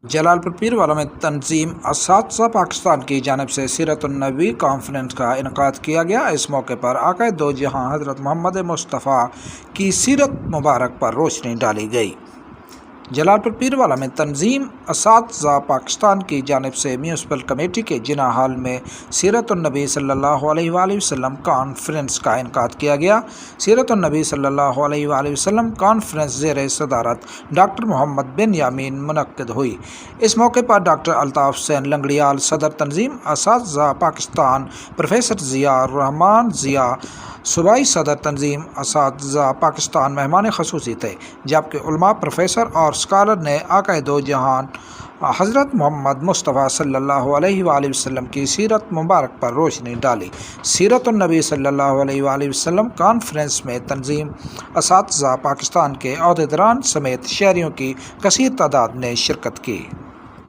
جلال پور پیر والا میں تنظیم اساتذہ پاکستان کی جانب سے سیرت النبی کانفرنس کا انعقاد کیا گیا۔ اس موقع پر آقا دو جہاں حضرت محمد مصطفیٰ کی سیرت مبارک پر روشنی ڈالی گئی۔ جلال پور پیر والا میں تنظیم اساتذہ پاکستان کی جانب سے میونسپل کمیٹی کے جناح ہال میں سیرت النبی صلی اللہ علیہ وآلہ وسلم کانفرنس کا انعقاد کیا گیا۔ سیرت النبی صلی اللہ علیہ وآلہ وسلم کانفرنس زیر صدارت ڈاکٹر محمد بن یامین منعقد ہوئی۔ اس موقع پر ڈاکٹر الطاف حسین لنگڑیال صدر تنظیم اساتذہ پاکستان، پروفیسر ضیاء الرحمان ضیاء صوبائی صدر تنظیم اساتذہ پاکستان مہمان خصوصی تھے، جبکہ علماء، پروفیسر اور اسکالر نے آقا دو جہان حضرت محمد مصطفیٰ صلی اللہ علیہ وآلہ وسلم کی سیرت مبارک پر روشنی ڈالی۔ سیرت النبی صلی اللہ علیہ وآلہ وسلم کانفرنس میں تنظیم اساتذہ پاکستان کے عہدیداران سمیت شہریوں کی کثیر تعداد نے شرکت کی۔